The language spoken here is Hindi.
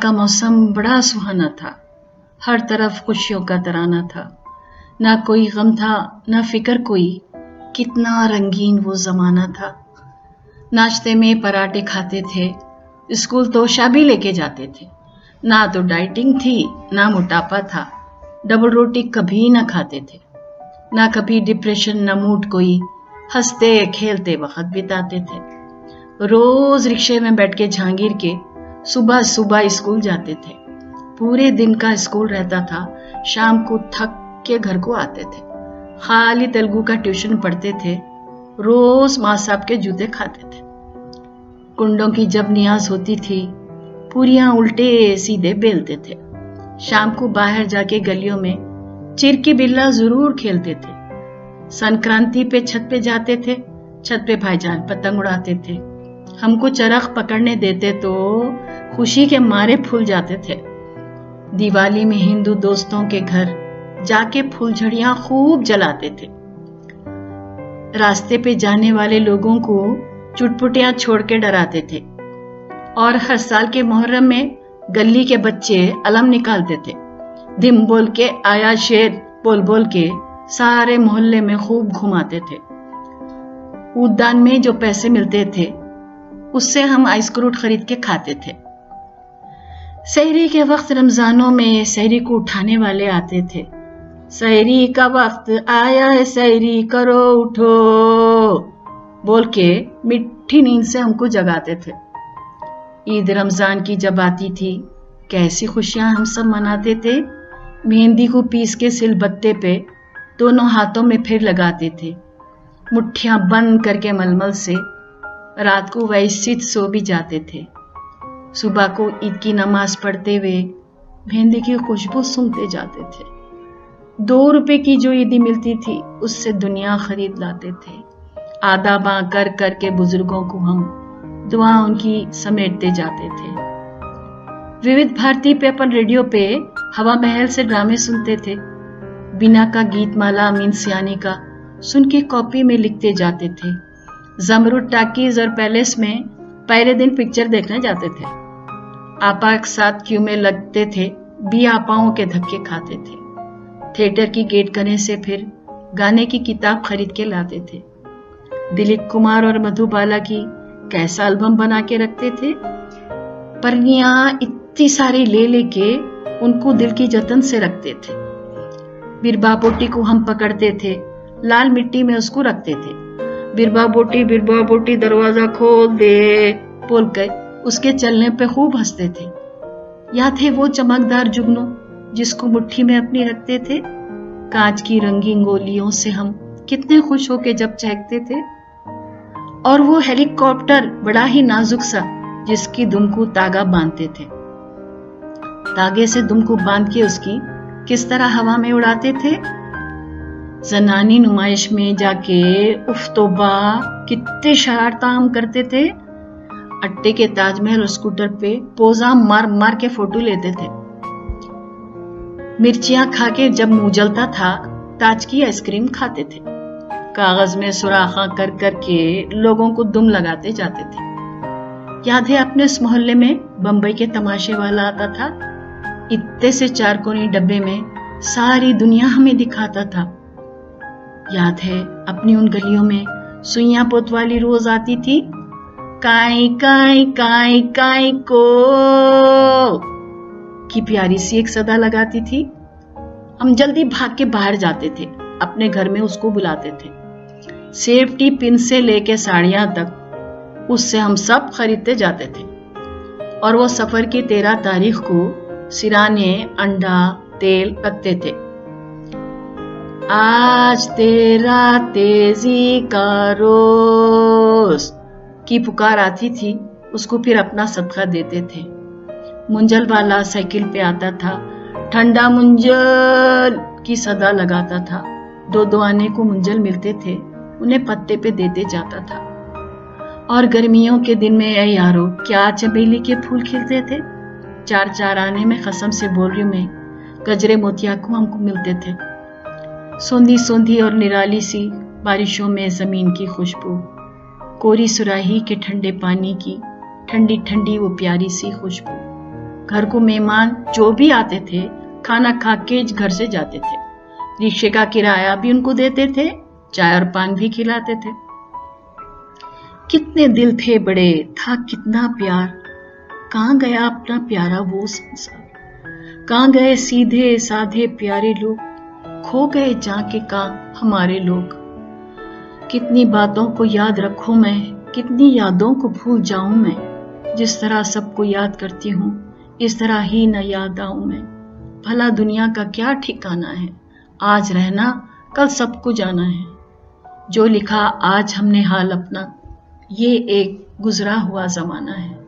का मौसम बड़ा सुहाना था। हर तरफ खुशियों का तराना था। ना कोई गम था, ना फिक्र कोई। कितना रंगीन वो जमाना था। नाश्ते में पराठे खाते थे, स्कूल तोशा भी लेके जाते थे। ना तो डाइटिंग थी, ना मोटापा था। डबल रोटी कभी ना खाते थे। ना कभी डिप्रेशन, ना मूड कोई। हंसते खेलते वक्त बिताते थे। रोज रिक्शे में बैठ के जहांगीर के सुबह सुबह स्कूल जाते थे। पूरे दिन का स्कूल रहता था। शाम को थक के घर को आते थे। खाली तेलुगु का ट्यूशन पढ़ते थे। रोज माँ साहब के जूते खाते थे। कुंडों की जब नियाज होती थी, पूरियां उल्टे सीधे बेलते थे। शाम को बाहर जाके गलियों में चिर की बिल्ला जरूर खेलते थे। संक्रांति पे छत पे जाते थे। छत पे भाईजान पतंग उड़ाते थे। हमको चरख पकड़ने देते तो खुशी के मारे फूल जाते थे। दिवाली में हिंदू दोस्तों के घर जाके फुलझड़ियां खूब जलाते थे। रास्ते पे जाने वाले लोगों को चुटपुटियां छोड़ के डराते थे। और हर साल के मुहर्रम में गली के बच्चे अलम निकालते थे। दिम बोल के आया शेर बोल बोल के सारे मोहल्ले में खूब घुमाते थे। उद्यान में जो पैसे मिलते थे उससे हम आइसक्रूट खरीद के खाते थे। सहरी के वक्त रमजानों में सहरी को उठाने वाले आते थे। सहरी का वक्त आया है, सहरी करो उठो बोल के मिठी नींद से हमको जगाते थे। ईद रमजान की जब आती थी, कैसी खुशियां हम सब मनाते थे। मेहंदी को पीस के सिलबत्ते पे दोनों हाथों में फिर लगाते थे। मुट्ठियां बंद करके मलमल से रात को वैसे सो भी जाते थे। सुबह को ईद की नमाज पढ़ते हुए मेहंदी की खुशबू सूंघते जाते थे। 2 रुपए की जो ईदी मिलती थी उससे दुनिया खरीद लाते थे। आधा बां कर करके बुजुर्गों को हम दुआ उनकी समेटते जाते थे। विविध भारती पे अपन रेडियो पे हवा महल से ड्रामे सुनते थे। बिना का गीत माला अमीन सियानी का सुन के कॉपी में लिखते जाते थे। जमरूद टाकीज और पैलेस में पहले दिन पिक्चर देखने जाते थे। आपा एक साथ क्यू में लगते थे। बी आपाओं के धक्के खाते थे। थिएटर की गेट करने से फिर गाने की किताब खरीद के लाते थे। दिलीप कुमार और मधुबाला की कैसा एल्बम बना के रखते थे। परनियां इतनी सारी ले लेके उनको दिल की जतन से रखते थे। बिरबा बोटी को हम पकड़ते थे, लाल मिट्टी में उसको रखते थे। बिरबा बोटी दरवाजा खोल दे बोल कर उसके चलने पे खूब हंसते थे। याद है वो चमकदार जुगनू जिसको मुट्ठी में अपनी रखते थे। कांच की रंगीन गोलियों से हम कितने खुश होके जब चहकते थे। और वो हेलीकॉप्टर बड़ा ही नाजुक सा जिसकी दुम को तागा बांधते थे। तागे से दुम को बांध के उसकी किस तरह हवा में उड़ाते थे। जनानी नुमाइश में जाके उफ तौबा कितने शरारता हम करते थे। अट्टे के ताजमहल और स्कूटर पे पोजा मार मार के फोटो लेते थे। मिर्चियां खा के जब मुंह जलता था, ताज की आइसक्रीम खाते थे। कागज में सुराखा कर कर के लोगों को दुम लगाते जाते थे। याद है अपने उस मोहल्ले में बंबई के तमाशे वाला आता था। इतने से 4 कोनी डब्बे में सारी दुनिया हमें दिखाता था। याद है अपनी उन गलियों में सुइयां पोत वाली रोज आती थी। काई काई काई काई को की प्यारी सी एक सदा लगाती थी। हम जल्दी भाग के बाहर जाते थे। अपने घर में उसको बुलाते थे। सेफ्टी पिन से लेके साड़ियां तक उससे हम सब खरीदते जाते थे। और वो सफर की 13 तारीख को सिराने अंडा तेल रखते थे। आज तेरा तेजी का रोज की पुकार आती थी। उसको फिर अपना सदका देते थे। मुंजल वाला साइकिल पे आता था। ठंडा मुंजल की सदा लगाता था। 2 आने को मुंजल मिलते थे, उन्हें पत्ते पे देते जाता था। और गर्मियों के दिन में ऐ यारो क्या चमेली के फूल खिलते थे। 4 आने में कसम से बोल रही हूं मैं, गजरे मोतिया को हमको मिलते थे। सोंधी सोंधी और निराली सी बारिशों में जमीन की खुशबू, कोरी सुराही के ठंडे पानी की ठंडी ठंडी वो प्यारी सी खुशबू। घर को मेहमान जो भी आते थे खाना खा के घर से जाते थे। रिक्शे का किराया भी उनको देते थे, चाय और पान भी खिलाते थे। कितने दिल थे बड़े, था कितना प्यार, कहाँ गया अपना प्यारा वो संसार। कहाँ गए सीधे साधे प्यारे लोग, खो गए जाके कहाँ हमारे लोग। कितनी बातों को याद रखूं मैं, कितनी यादों को भूल जाऊं मैं। जिस तरह सबको याद करती हूँ इस तरह ही न याद आऊं मैं। भला दुनिया का क्या ठिकाना है, आज रहना कल सबको जाना है। जो लिखा आज हमने हाल अपना, ये एक गुजरा हुआ जमाना है।